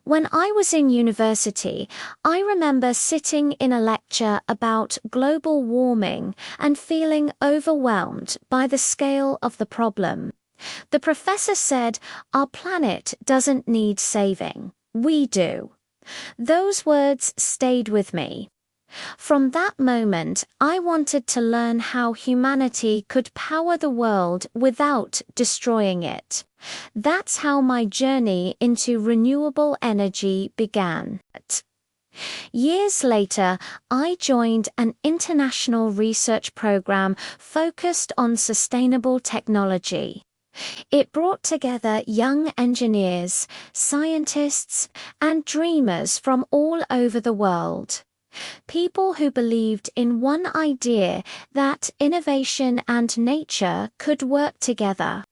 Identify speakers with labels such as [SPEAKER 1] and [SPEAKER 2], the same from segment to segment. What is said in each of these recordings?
[SPEAKER 1] When I was in university, I remember sitting in a lecture about global warming and feeling overwhelmed by the scale of the problem. The professor said, "Our planet doesn't need saving. We do." Those words stayed with me. From that moment, I wanted to learn how humanity could power the world without destroying it. That's how my journey into renewable energy began. Years later, I joined an international research program focused on sustainable technology. It brought together young engineers, scientists, and dreamers from all over the world. People who believed in one idea, that innovation and nature could work together.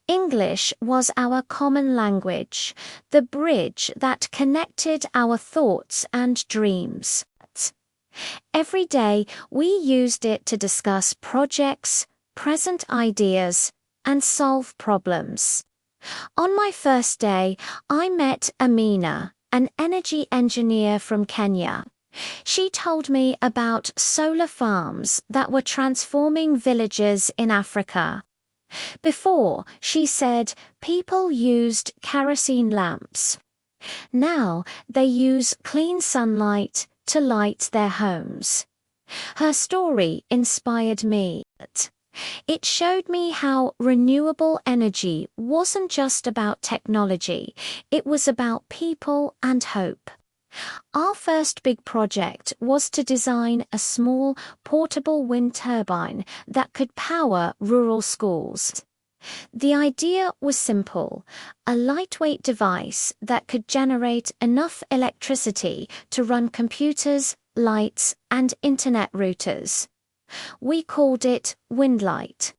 [SPEAKER 1] English was our common language, the bridge that connected our thoughts and dreams. Every day, we used it to discuss projects, present ideas, and solve problems. On my first day, I met Amina, an energy engineer from Kenya. She told me about solar farms that were transforming villages in Africa. Before, she said, people used kerosene lamps. Now, they use clean sunlight to light their homes. Her story inspired me. It showed me how renewable energy wasn't just about technology, it was about people and hope. Our first big project was to design a small, portable wind turbine that could power rural schools. The idea was simple: a lightweight device that could generate enough electricity to run computers, lights, and internet routers. We called it Windlight.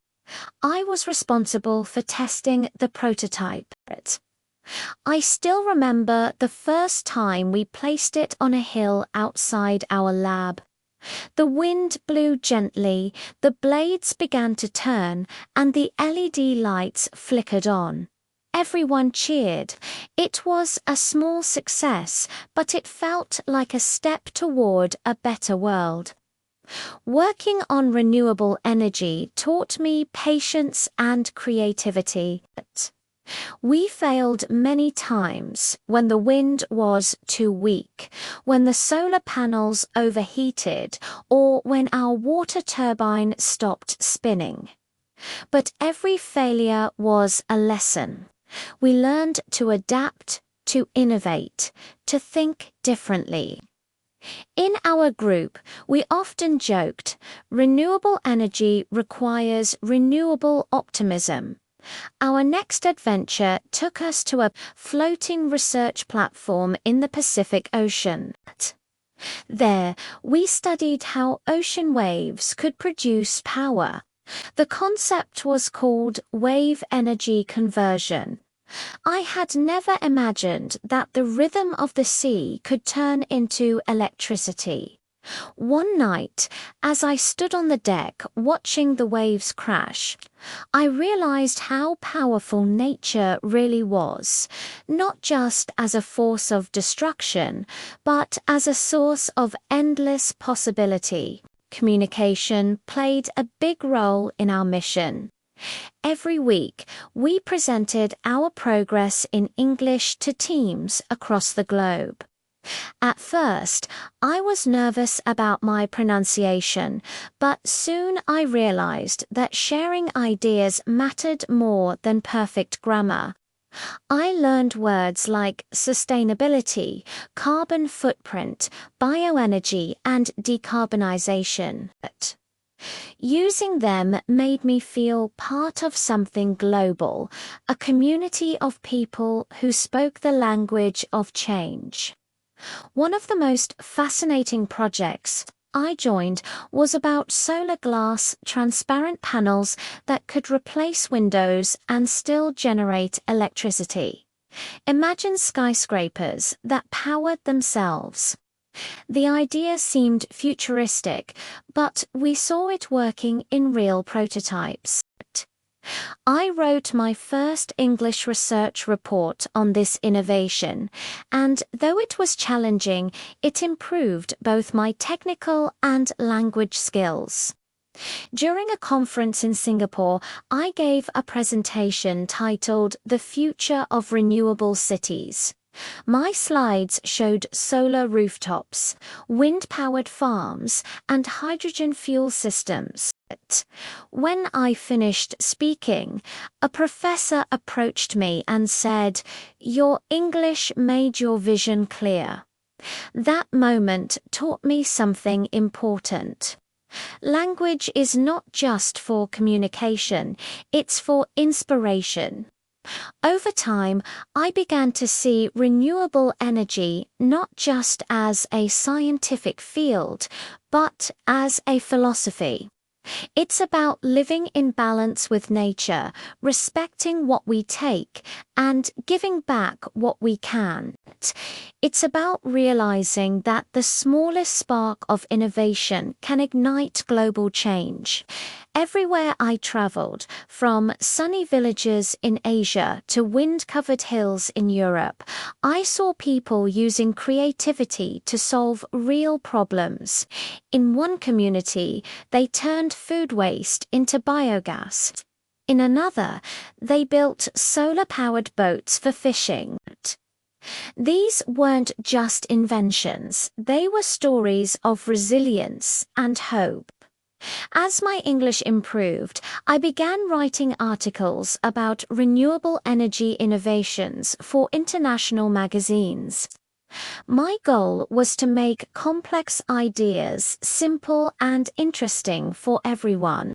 [SPEAKER 1] I was responsible for testing the prototype. I still remember the first time we placed it on a hill outside our lab. The wind blew gently, the blades began to turn, and the LED lights flickered on. Everyone cheered. It was a small success, but it felt like a step toward a better world. Working on renewable energy taught me patience and creativity. We failed many times when the wind was too weak, when the solar panels overheated, or when our water turbine stopped spinning. But every failure was a lesson. We learned to adapt, to innovate, to think differently. In our group, we often joked, renewable energy requires renewable optimism. Our next adventure took us to a floating research platform in the Pacific Ocean. There, we studied how ocean waves could produce power. The concept was called wave energy conversion. I had never imagined that the rhythm of the sea could turn into electricity. One night, as I stood on the deck watching the waves crash, I realized how powerful nature really was, not just as a force of destruction, but as a source of endless possibility. Communication played a big role in our mission. Every week, we presented our progress in English to teams across the globe. At first, I was nervous about my pronunciation, but soon I realized that sharing ideas mattered more than perfect grammar. I learned words like sustainability, carbon footprint, bioenergy, and decarbonization. Using them made me feel part of something global, a community of people who spoke the language of change. One of the most fascinating projects I joined was about solar glass transparent panels that could replace windows and still generate electricity. Imagine skyscrapers that powered themselves. The idea seemed futuristic, but we saw it working in real prototypes. I wrote my first English research report on this innovation, and though it was challenging, it improved both my technical and language skills. During a conference in Singapore, I gave a presentation titled The Future of Renewable Cities. My slides showed solar rooftops, wind-powered farms, and hydrogen fuel systems. When I finished speaking, a professor approached me and said, "Your English made your vision clear." That moment taught me something important. Language is not just for communication, it's for inspiration. Over time, I began to see renewable energy not just as a scientific field, but as a philosophy. It's about living in balance with nature, respecting what we take, and giving back what we can. It's about realizing that the smallest spark of innovation can ignite global change. Everywhere I traveled, from sunny villages in Asia to wind-covered hills in Europe, I saw people using creativity to solve real problems. In one community, they turned food waste into biogas. In another, they built solar-powered boats for fishing. These weren't just inventions, they were stories of resilience and hope. As my English improved, I began writing articles about renewable energy innovations for international magazines. My goal was to make complex ideas simple and interesting for everyone.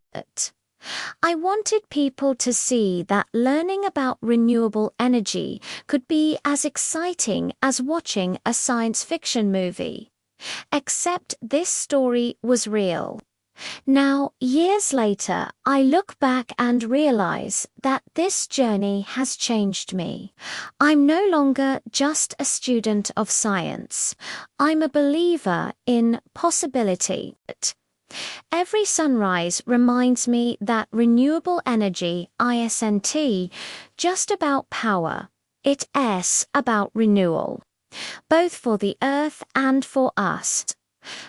[SPEAKER 1] I wanted people to see that learning about renewable energy could be as exciting as watching a science fiction movie. Except this story was real. Now, years later, I look back and realize that this journey has changed me. I'm no longer just a student of science. I'm a believer in possibility. Every sunrise reminds me that renewable energy, ISNT, just about power. It's about renewal, both for the earth and for us.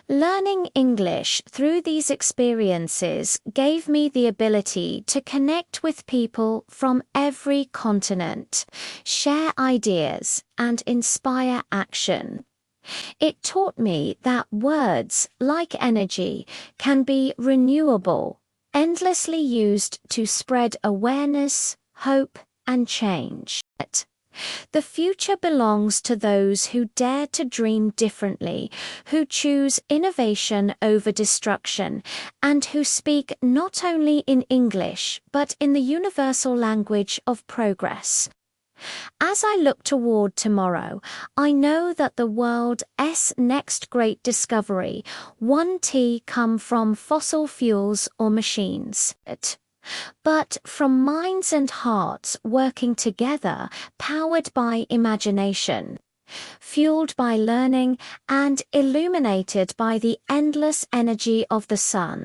[SPEAKER 1] Learning English through these experiences gave me the ability to connect with people from every continent, share ideas, and inspire action. It taught me that words, like energy, can be renewable, endlessly used to spread awareness, hope, and change. The future belongs to those who dare to dream differently, who choose innovation over destruction, and who speak not only in English, but in the universal language of progress. As I look toward tomorrow, I know that the world's next great discovery won't come from fossil fuels or machines, but from minds and hearts working together, powered by imagination, fueled by learning, and illuminated by the endless energy of the sun.